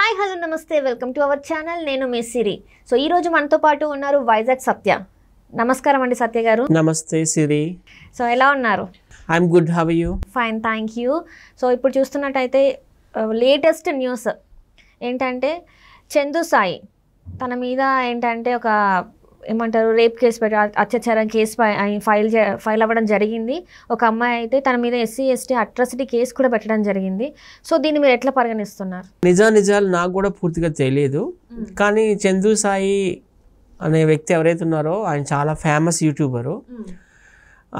Hi hello నమస్తే welcome to our channel. నేను మీ సిరి. So ఈ రోజు మనతో పాటు ఉన్నారు వైజాగ్ సత్య. నమస్కారం అండి సత్య గారు. నమస్తే సిరి. సో ఎలా ఉన్నారు? I'm good, how are you? Fine, thank you. So ఇప్పుడు చూస్తున్నట్టయితే లేటెస్ట్ న్యూస్ ఏంటంటే చందు సాయి తన మీద ఏంటంటే ఒక ఏమంటారు రేప్ కేసు పెట్టి అత్యాచారం కేసు ఫైల్ అవ్వడం జరిగింది. ఒక అమ్మాయి అయితే తన మీద SC ST అట్రాసిటీ కేసు కూడా పెట్టడం జరిగింది. సో దీన్ని మీరు ఎట్లా పరిగణిస్తున్నారు? నిజాలు నాకు కూడా పూర్తిగా తెలియదు. కానీ చందు సాయి అనే వ్యక్తి ఎవరైతే ఉన్నారో ఆయన చాలా ఫేమస్ యూట్యూబరు.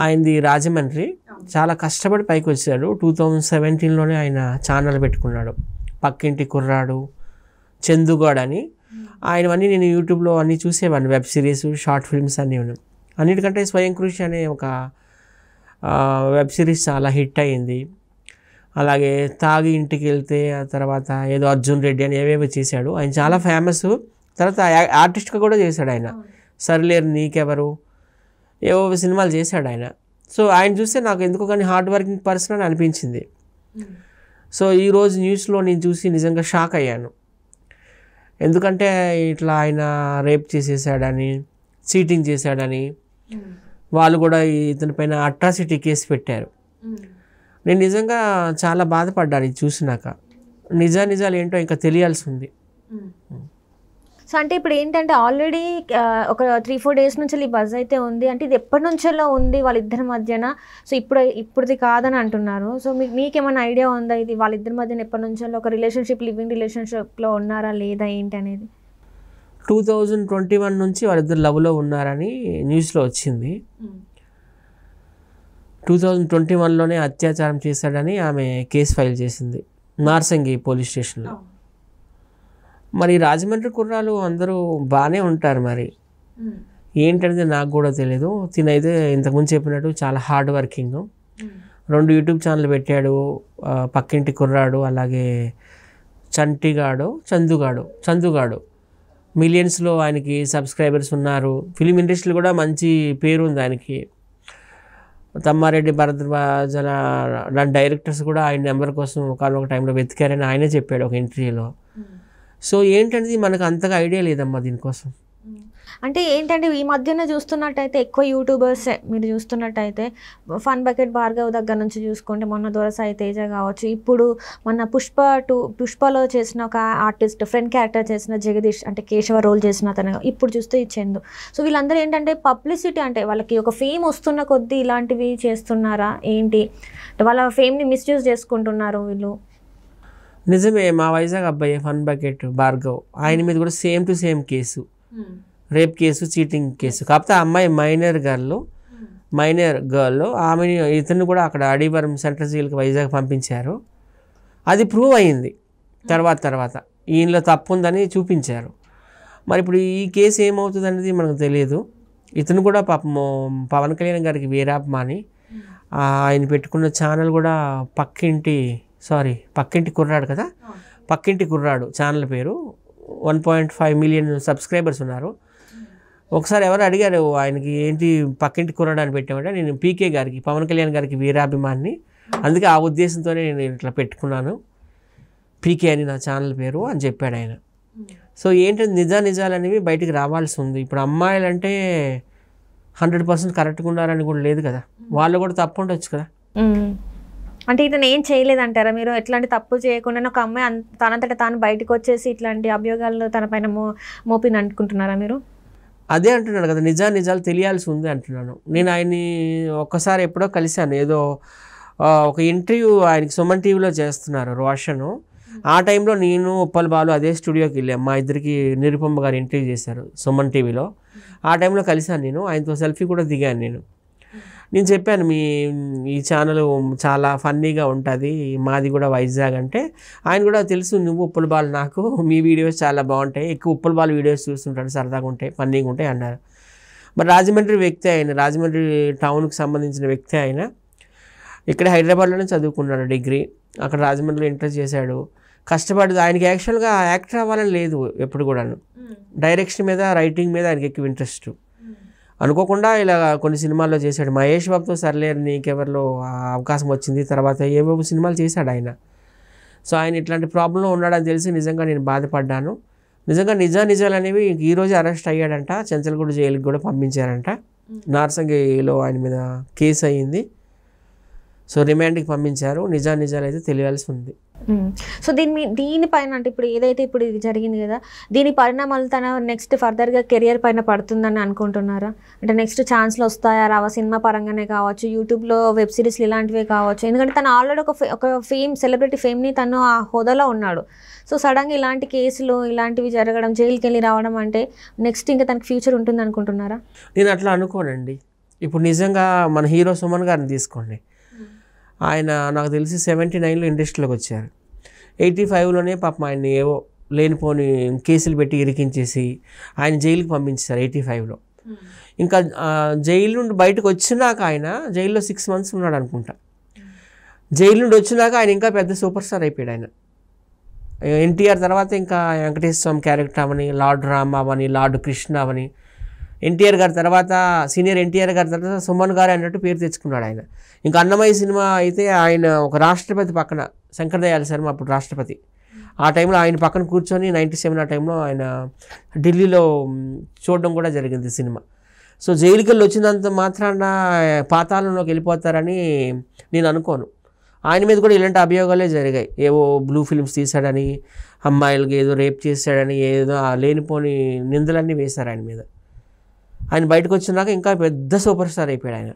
ఆయనది రాజమండ్రి. చాలా కష్టపడి పైకి వచ్చాడు. 2017లోనే ఆయన ఛానల్ పెట్టుకున్నాడు, పక్కింటి కుర్రాడు, చందుగాడ్ అని. ఆయనవన్నీ నేను యూట్యూబ్లో అన్నీ చూసేవాడిని, వెబ్ సిరీస్, షార్ట్ ఫిల్మ్స్ అన్నీ ఉన్నాయి. అన్నిటికంటే స్వయం కృషి అనే ఒక వెబ్ సిరీస్ చాలా హిట్ అయ్యింది. అలాగే తాగి ఇంటికి వెళ్తే, ఆ తర్వాత ఏదో అర్జున్ రెడ్డి అని ఏవేవో చేశాడు. ఆయన చాలా ఫేమస్. తర్వాత ఆర్టిస్ట్గా కూడా చేశాడు ఆయన. సరిలేరు నీకెవరు, ఏవో సినిమాలు చేశాడు ఆయన. సో ఆయన చూస్తే నాకు ఎందుకో కానీ హార్డ్ వర్కింగ్ పర్సన్ అని అనిపించింది. సో ఈరోజు న్యూస్లో నేను చూసి నిజంగా షాక్ అయ్యాను. ఎందుకంటే ఇట్లా ఆయన రేప్ చేసేసాడని, చీటింగ్ చేశాడని వాళ్ళు కూడా ఇతని పైన అట్రాసిటీ కేసు పెట్టారు. నేను నిజంగా చాలా బాధపడ్డాను ఇది చూసినాక. నిజాలు ఏంటో ఇంకా తెలియాల్సి ఉంది. సో అంటే ఇప్పుడు ఏంటంటే ఆల్రెడీ ఒక 3-4 డేస్ నుంచి ఈ బజ్ అయితే ఉంది. అంటే ఇది ఎప్పటి నుంచో ఉంది వాళ్ళిద్దరి మధ్యన. సో ఇప్పుడుది కాదని అంటున్నారు. సో మీకేమైనా ఐడియా ఉందా ఇది వాళ్ళిద్దరి మధ్యన ఎప్పటి నుంచో ఒక లివింగ్ రిలేషన్షిప్లో ఉన్నారా లేదా ఏంటి అనేది? 2021 నుంచి వాళ్ళిద్దరు లవ్లో ఉన్నారని న్యూస్లో వచ్చింది. 2021లోనే అత్యాచారం చేశాడని ఆమె కేసు ఫైల్ చేసింది నార్సింగి పోలీస్ స్టేషన్లో. మరి రాజమండ్రి కుర్రాలు అందరూ బాగానే ఉంటారు. మరి ఏంటనేది నాకు కూడా తెలియదు. తినైతే ఇంతకుముందు చెప్పినట్టు చాలా హార్డ్ వర్కింగ్. 2 యూట్యూబ్ ఛానల్ పెట్టాడు, పక్కింటి కుర్రాడు, అలాగే చందుగాడు మిలియన్స్లో ఆయనకి సబ్స్క్రైబర్స్ ఉన్నారు. ఫిలిం ఇండస్ట్రీలో కూడా మంచి పేరు ఉంది ఆయనకి. తమ్మారెడ్డి భరద్వాజ డైరెక్టర్స్ కూడా ఆయన నెంబర్ కోసం ఒకనొక టైంలో వెతికారని ఆయనే చెప్పాడు ఒక ఇంటర్వ్యూలో. సో ఏంటనేది మనకు అంతగా ఐడియా లేదమ్మా దీనికోసం. అంటే ఏంటంటే ఈ మధ్యన చూస్తున్నట్టయితే ఎక్కువ యూట్యూబర్స్ మీరు చూస్తున్నట్టయితే ఫన్ బకెట్ భార్గవ్ దగ్గర నుంచి చూసుకుంటే మొన్న దొరసాయి తేజ కావచ్చు, ఇప్పుడు మొన్న పుష్పలో చేసిన ఒక ఆర్టిస్ట్ ఫ్రెండ్ క్యారెక్టర్ చేసిన జగదీష్ అంటే కేశవ రోల్ చేసిన అతను, ఇప్పుడు చూస్తే ఈ చందు. సో వీళ్ళందరూ ఏంటంటే పబ్లిసిటీ అంటే వాళ్ళకి ఒక ఫేమ్ వస్తున్న కొద్దీ ఇలాంటివి చేస్తున్నారా ఏంటి, వాళ్ళ ఫేమ్ని మిస్యూజ్ చేసుకుంటున్నారు వీళ్ళు? నిజమే. మా వైజాగ్ అబ్బాయి ఫన్ బకెట్ భార్గవ్, ఆయన మీద కూడా same to same case, rape case, cheating case. కాకపోతే ఆ అమ్మాయి మైనర్ గర్ల్. ఆమెని ఇతను కూడా అక్కడ అడివరం సెంట్రల్ జైలుకి వైజాగ్ పంపించారు. అది ప్రూవ్ అయింది. తర్వాత ఈయనలో తప్పు ఉందని చూపించారు. మరి ఇప్పుడు ఈ కేసు ఏమవుతుంది అనేది మనకు తెలియదు. ఇతను కూడా పాపం పవన్ కళ్యాణ్ గారికి వీరాభిమాని. ఆయన పెట్టుకున్న ఛానల్ కూడా పక్కింటి కుర్రాడు కదా, పక్కింటి కుర్రాడు ఛానల్ పేరు. 1.5 మిలియన్ సబ్స్క్రైబర్స్ ఉన్నారు. ఒకసారి ఎవరు అడిగారు ఆయనకి ఏంటి పక్కింటి కుర్రాడు అని పెట్టామంటే, నేను PK గారికి, పవన్ కళ్యాణ్ గారికి వీరాభిమాన్ని, అందుకే ఆ ఉద్దేశంతోనే నేను ఇట్లా పెట్టుకున్నాను, PK అని నా ఛానల్ పేరు అని చెప్పాడు ఆయన. సో ఏంటంటే నిజాలు అనేవి బయటికి రావాల్సి ఉంది. ఇప్పుడు అమ్మాయిలు అంటే 100% కరెక్ట్గా ఉన్నారని కూడా లేదు కదా, వాళ్ళు కూడా తప్పు ఉండొచ్చు కదా. అంటే ఇతను ఏం చేయలేదంటారా మీరు? ఎట్లాంటి తప్పు చేయకుండా ఒక అమ్మాయి తనంతట తాను బయటకు వచ్చేసి ఇట్లాంటి అభియోగాలు తన పైన మోపింది అనుకుంటున్నారా మీరు? అదే అంటున్నాను కదా, నిజాలు తెలియాల్సి ఉంది అంటున్నాను. నేను ఆయన్ని ఒక్కసారి ఎప్పుడో కలిశాను, ఏదో ఒక ఇంటర్వ్యూ ఆయనకి సుమన్ టీవీలో చేస్తున్నారు రోషను. ఆ టైంలో నేను ఉప్పల్ బాలు అదే స్టూడియోకి వెళ్ళాను. మా ఇద్దరికి నిరుపమ్మ గారు ఇంటర్వ్యూ చేశారు సుమన్ టీవీలో. ఆ టైంలో కలిశాను నేను, ఆయనతో సెల్ఫీ కూడా దిగాను. నేను చెప్పాను ఈ ఛానల్ చాలా ఫన్నీగా ఉంటుంది, మాది కూడా వైజాగ్ అంటే. ఆయన కూడా తెలుసు నువ్వు ఉప్పల్ బాలు, నాకు మీ వీడియోస్ చాలా బాగుంటాయి, ఎక్కువ ఉప్పల్ బాలు వీడియోస్ చూస్తుంటాడు, సరదాగా ఉంటాయి, ఫన్నీగా ఉంటాయి అన్నారు. మరి రాజమండ్రి వ్యక్తి ఆయన, రాజమండ్రి టౌన్కి సంబంధించిన వ్యక్తి ఆయన. ఇక్కడ హైదరాబాద్లోనే చదువుకున్నాడు డిగ్రీ, అక్కడ రాజమండ్రిలో ఇంటర్ చేశాడు. కష్టపడి ఆయనకి యాక్చువల్గా యాక్టర్ అవ్వాలని లేదు ఎప్పుడు కూడాను, డైరెక్షన్ మీద, రైటింగ్ మీద ఆయనకి ఎక్కువ ఇంట్రెస్ట్. అనుకోకుండా ఇలా కొన్ని సినిమాల్లో చేశాడు. మహేష్ బాబుతో సరిలేరు నీకెవరిలో అవకాశం వచ్చింది, తర్వాత ఏవేవో సినిమాలు చేశాడు ఆయన. సో ఆయన ఇట్లాంటి ప్రాబ్లంలో ఉన్నాడని తెలిసి నిజంగా నేను బాధపడ్డాను. నిజంగా నిజాలు అనేవి ఈరోజే అరెస్ట్ అయ్యాడంట, చెంచల్గూడ జైలుకి కూడా పంపించారంట. నార్సంగిలో ఆయన మీద కేసు అయ్యింది. సో రిమాండ్కి పంపించారు. నిజాలు అయితే తెలియాల్సి ఉంది. సో దీనిపైన అంటే ఇప్పుడు ఇది జరిగింది కదా, దీని పరిణామాలు తన నెక్స్ట్ ఫర్దర్గా కెరియర్ పైన పడుతుందని అనుకుంటున్నారా? అంటే నెక్స్ట్ ఛాన్స్లు వస్తాయా రావా? సినిమా పరంగానే కావచ్చు, యూట్యూబ్లో వెబ్ సిరీస్లు ఇలాంటివే కావచ్చు. ఎందుకంటే తను ఆల్రెడీ ఒక సెలబ్రిటీ ఫేమ్ని తను ఆ హోదాలో ఉన్నాడు. సో సడన్గా ఇలాంటి కేసులు ఇలాంటివి జరగడం, జైలుకి వెళ్ళి రావడం అంటే నెక్స్ట్ ఇంకా తనకి ఫ్యూచర్ ఉంటుంది అనుకుంటున్నారా? నేను అట్లా అనుకోనండి. ఇప్పుడు నిజంగా మన హీరో సుమన్ గారిని తీసుకోండి. ఆయన నాకు తెలిసి 79లో ఇండస్ట్రీలోకి వచ్చారు. 85లోనే పాపం ఆయన్ని ఏవో లేనిపోని కేసులు పెట్టి ఇరికించేసి ఆయన జైలుకి పంపించారు 85లో. ఇంకా జైలు నుండి బయటకు వచ్చినాక ఆయన జైల్లో 6 months ఉన్నాడు అనుకుంటా. జైలు నుండి వచ్చినాక ఆయన ఇంకా పెద్ద సూపర్ స్టార్ అయిపోయాడు. ఆయన ఎన్టీఆర్ తర్వాత ఇంకా వెంకటేశ్వర స్వామి క్యారెక్టర్ అవని, లార్డ్ రామ్ అవని, లార్డ్ కృష్ణ అవని, ఎన్టీఆర్ గారి తర్వాత సీనియర్ ఎన్టీఆర్ గారి తర్వాత సుమన్ గారు అన్నట్టు పేరు తెచ్చుకున్నాడు ఆయన. ఇంకా అన్నమయ్య సినిమా అయితే ఆయన ఒక రాష్ట్రపతి పక్కన, శంకర్ దయాళ్ శర్మ అప్పుడు రాష్ట్రపతి, ఆ టైంలో ఆయన పక్కన కూర్చొని 97 ఆ టైంలో ఆయన ఢిల్లీలో చూడడం కూడా జరిగింది సినిమా. సో జైలుకి వెళ్ళి వచ్చినంత మాత్రాన పాతాళంలోకి వెళ్ళిపోతారని నేను అనుకోను. ఆయన మీద కూడా ఇలాంటి అభియోగాలే జరిగాయి. ఏవో బ్లూ ఫిల్మ్స్ తీశాడని, అమ్మాయిలకి ఏదో రేప్ చేశాడని, ఏదో లేనిపోని నిందలన్నీ వేశారు ఆయన మీద. ఆయన బయటకు వచ్చినాక ఇంకా పెద్ద సూపర్ స్టార్ అయిపోయాడు ఆయన.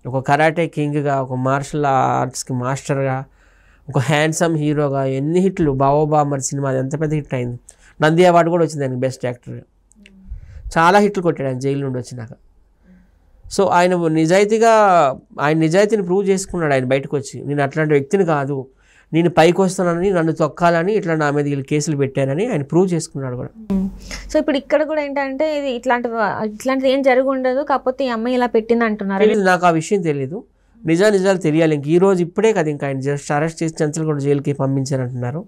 ఒక కరాటే కింగ్గా, ఒక మార్షల్ ఆర్ట్స్కి మాస్టర్గా, ఒక హ్యాండ్సమ్ హీరోగా ఎన్ని హిట్లు. బావోబామర్ సినిమా ఎంత పెద్ద హిట్ అయింది. నంది అవార్డు కూడా వచ్చింది ఆయనకి బెస్ట్ యాక్టర్గా. చాలా హిట్లు కొట్టాడు ఆయన జైలు నుండి వచ్చినాక. సో ఆయన నిజాయితీని ప్రూవ్ చేసుకున్నాడు ఆయన బయటకు వచ్చి. నేను అట్లాంటి వ్యక్తిని కాదు, నేను పైకి వస్తానని, నన్ను తొక్కాలని ఇట్లా నా మీద వీళ్ళు కేసులు పెట్టారని ఆయన ప్రూవ్ చేసుకున్నాడు కూడా. సో ఇప్పుడు ఇక్కడ కూడా ఏంటంటే ఇది ఇట్లాంటిది ఏం జరిగి ఉండదు, కాకపోతే ఈ అమ్మాయి ఇలా పెట్టింది అంటున్నారు. నాకు ఆ విషయం తెలియదు. నిజాలు తెలియాలి. ఇంక ఈ రోజు ఇప్పుడే కదా ఇంకా ఆయన జస్ట్ అరెస్ట్ చేసి చెంచల్గూడ జైలుకి పంపించారంటున్నారు.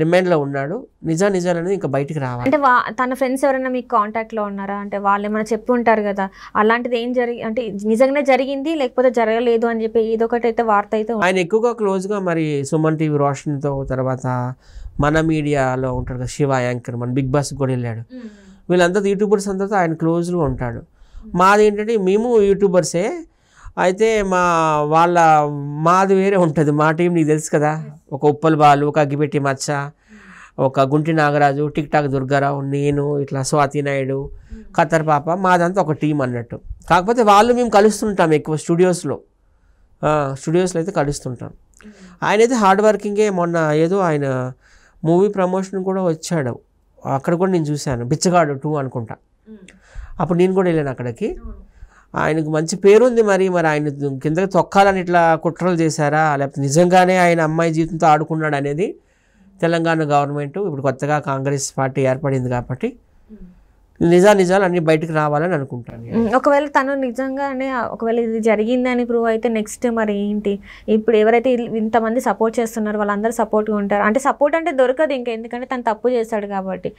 రిమాండ్లో ఉన్నాడు. నిజాలు అనేది ఇంకా బయటికి రావాలి. అంటే తన ఫ్రెండ్స్ ఎవరైనా మీకు కాంటాక్ట్లో ఉన్నారా? అంటే వాళ్ళు ఏమైనా చెప్పి ఉంటారు కదా, అలాంటిది ఏం అంటే నిజంగానే జరిగింది లేకపోతే జరగలేదు అని చెప్పి ఏదో ఒకటి అయితే వార్త అయితే. ఆయన ఎక్కువగా క్లోజ్గా మరి సుమన్ టీవీ రోషన్తో, తర్వాత మన మీడియాలో ఉంటాడు కదా శివ యాంకర్, మన బిగ్ బాస్కి కూడా వెళ్ళాడు. వీళ్ళంతా యూట్యూబర్స్ అందరితో ఆయన క్లోజ్గా ఉంటాడు. మాది ఏంటంటే మేము యూట్యూబర్సే అయితే మాది వేరే ఉంటుంది. మా టీం నీకు తెలుసు కదా, ఒక ఉప్పల్ బాలు, ఒక అగ్గిపెట్టి మచ్చ, ఒక గుంటి నాగరాజు, టిక్ టాక్ దుర్గారావు, నేను, ఇట్లా స్వాతి నాయుడు, ఖతర్ పాప, మాదంతా ఒక టీం అన్నట్టు. కాకపోతే మేము కలుస్తుంటాం ఎక్కువ స్టూడియోస్లో అయితే కలుస్తుంటాం. ఆయన అయితే హార్డ్ వర్కింగే. మొన్న ఏదో ఆయన మూవీ ప్రమోషన్ కూడా వచ్చాడు, అక్కడ కూడా నేను చూశాను, బిచ్చగాడు 2 అనుకుంటా. అప్పుడు నేను కూడా వెళ్ళాను అక్కడికి. ఆయనకు మంచి పేరుంది. మరి ఆయన కిందకి తొక్కాలని ఇట్లా కుట్రలు చేశారా, లేకపోతే నిజంగానే ఆయన అమ్మాయి జీవితంతో ఆడుకున్నాడు అనేది తెలంగాణ గవర్నమెంట్ ఇప్పుడు కొత్తగా కాంగ్రెస్ పార్టీ ఏర్పడింది కాబట్టి నిజాలు అన్నీ బయటకు రావాలని అనుకుంటాను. ఒకవేళ తను నిజంగానే ఒకవేళ ఇది జరిగిందని ప్రూవ్ అయితే నెక్స్ట్ మరి ఏంటి? ఇప్పుడు ఎవరైతే ఇంతమంది సపోర్ట్ చేస్తున్నారో వాళ్ళందరూ సపోర్ట్గా ఉంటారు. అంటే సపోర్ట్ అంటే దొరకదు ఇంకా, ఎందుకంటే తను తప్పు చేశాడు కాబట్టి.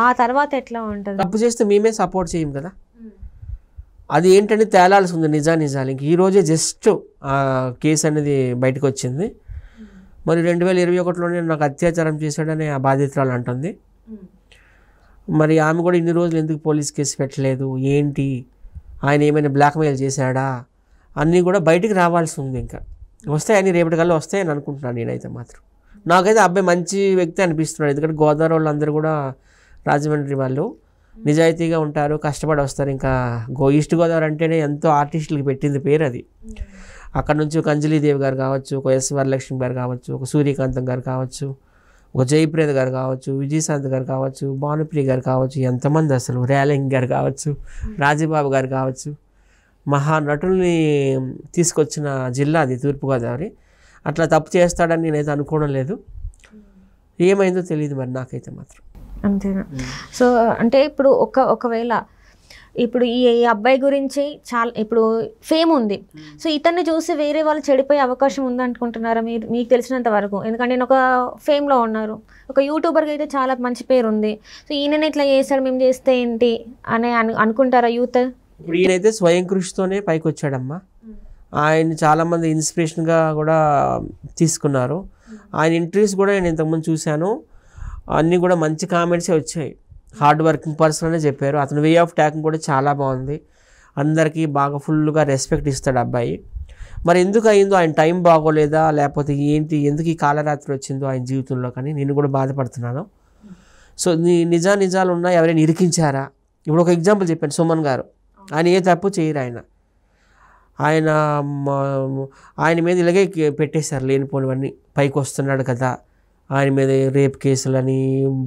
ఆ తర్వాత ఎట్లా ఉంటుంది? తప్పు చేస్తే మేమే సపోర్ట్ చేయం కదా, అది ఏంటంటే తేలాల్సి ఉంది నిజాలు. ఇంక ఈరోజే జస్ట్ ఆ కేసు అనేది బయటకు వచ్చింది. మరి 2021లోనే నాకు అత్యాచారం చేశాడని ఆ బాధితురాలు అంటుంది. మరి ఆమె కూడా ఇన్ని రోజులు ఎందుకు పోలీస్ కేసు పెట్టలేదు, ఏంటి, ఆయన ఏమైనా బ్లాక్మెయిల్ చేశాడా, అన్నీ కూడా బయటికి రావాల్సి ఉంది. ఇంకా వస్తాయని రేపటికల్లా వస్తాయని అనుకుంటున్నాను నేనైతే మాత్రం. నాకైతే అబ్బాయి మంచి వ్యక్తి అనిపిస్తున్నాడు. ఎందుకంటే గోదావరి వాళ్ళందరూ కూడా, రాజమండ్రి వాళ్ళు నిజాయితీగా ఉంటారు, కష్టపడి వస్తారు. ఇంకా ఈస్ట్ గోదావరి అంటేనే ఎంతో ఆర్టిస్టులకి పెట్టింది పేరు అది. అక్కడ నుంచి ఒక అంజలీదేవి గారు కావచ్చు, ఒక ఎస్ వరలక్ష్మి గారు కావచ్చు, ఒక సూర్యకాంతం గారు కావచ్చు, ఒక జయప్రద గారు కావచ్చు, విజయశాంత్ గారు కావచ్చు, భానుప్రియ గారు కావచ్చు, ఎంతమంది అసలు, రేలంగ్ గారు కావచ్చు, రాజబాబు గారు కావచ్చు, మహానటుల్ని తీసుకొచ్చిన జిల్లా అది తూర్పుగోదావరి. అట్లా తప్పు చేస్తాడని నేనైతే అనుకోవడం లేదు. ఏమైందో తెలియదు మరి నాకైతే మాత్రం. అంతేనా? సో అంటే ఇప్పుడు ఒకవేళ ఇప్పుడు ఈ అబ్బాయి గురించి చాలా ఇప్పుడు ఫేమ్ ఉంది, సో ఇతన్ని చూసి వేరే వాళ్ళు చెడిపోయే అవకాశం ఉంది అనుకుంటున్నారా మీకు తెలిసినంత వరకు? ఎందుకంటే నేను ఒక ఫేమ్లో ఉన్నారు, ఒక యూట్యూబర్కి అయితే చాలా మంచి పేరు ఉంది. సో ఈయనని ఇట్లా చేస్తాడు, మేము చేస్తే ఏంటి అని అనుకుంటారా యూత్? ఇప్పుడు ఈయనైతే స్వయం కృషితోనే పైకి వచ్చాడమ్మా. ఆయన చాలామంది ఇన్స్పిరేషన్గా కూడా తీసుకున్నారు. ఆయన ఇంటర్వ్యూస్ కూడా నేను ఇంతకుముందు చూశాను, అన్నీ కూడా మంచి కామెంట్సే వచ్చాయి. హార్డ్ వర్కింగ్ పర్సన్ అనే చెప్పారు. అతని వే ఆఫ్ టాకింగ్ కూడా చాలా బాగుంది. అందరికీ బాగా ఫుల్గా రెస్పెక్ట్ ఇస్తాడు అబ్బాయి. మరి ఎందుకు అయిందో, ఆయన టైం బాగోలేదా లేకపోతే ఏంటి, ఎందుకు ఈ కాలరాత్రి వచ్చిందో ఆయన జీవితంలో, కానీ నేను కూడా బాధపడుతున్నాను. సో నిజాలు ఉన్నాయి, ఎవరైనా ఇరికించారా? ఇప్పుడు ఒక ఎగ్జాంపుల్ చెప్పాను, సుమన్ గారు, ఆయన ఏ తప్పు చేయరు. ఆయన మీద ఇలాగే పెట్టేశారు లేనిపోనివన్నీ. పైకి వస్తున్నాడు కదా, ఆయన మీద రేప్ కేసులని,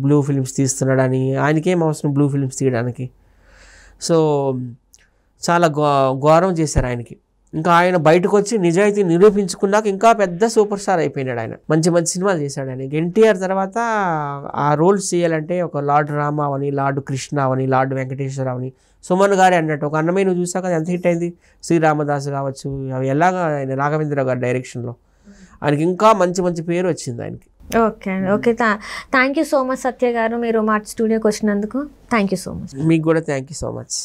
బ్లూ ఫిల్మ్స్ తీస్తున్నాడని. ఆయనకేం అవసరం బ్లూ ఫిల్మ్స్ తీయడానికి? సో చాలా ఘోరం చేశారు ఆయనకి. ఇంకా ఆయన బయటకు వచ్చి నిజాయితీ నిరూపించుకున్నాక ఇంకా పెద్ద సూపర్ స్టార్ అయిపోయినాడు. ఆయన మంచి మంచి సినిమాలు చేశాడు. ఆయన ఎన్టీఆర్ తర్వాత ఆ రోల్స్ చేయాలంటే ఒక లార్డ్ రామ అవని, లార్డ్ కృష్ణ అవని, లార్డ్ వెంకటేశ్వర అవని, సుమన్ గారే అన్నట్టు ఒక అన్నమయ్య నువ్వు చూసాక ఎంత హిట్ అయింది. శ్రీరామదాస్ కావచ్చు, అవి ఎలాగా ఆయన రాఘవేంద్ర గారి డైరెక్షన్లో ఆయనకి ఇంకా మంచి మంచి పేరు వచ్చింది ఆయనకి. ఓకే అండి, okay. Thank you so much Satya గారు, మీరు మా స్టూడియోకి వచ్చినందుకు థ్యాంక్ యూ సో మచ్. మీకు కూడా థ్యాంక్ యూ సో మచ్.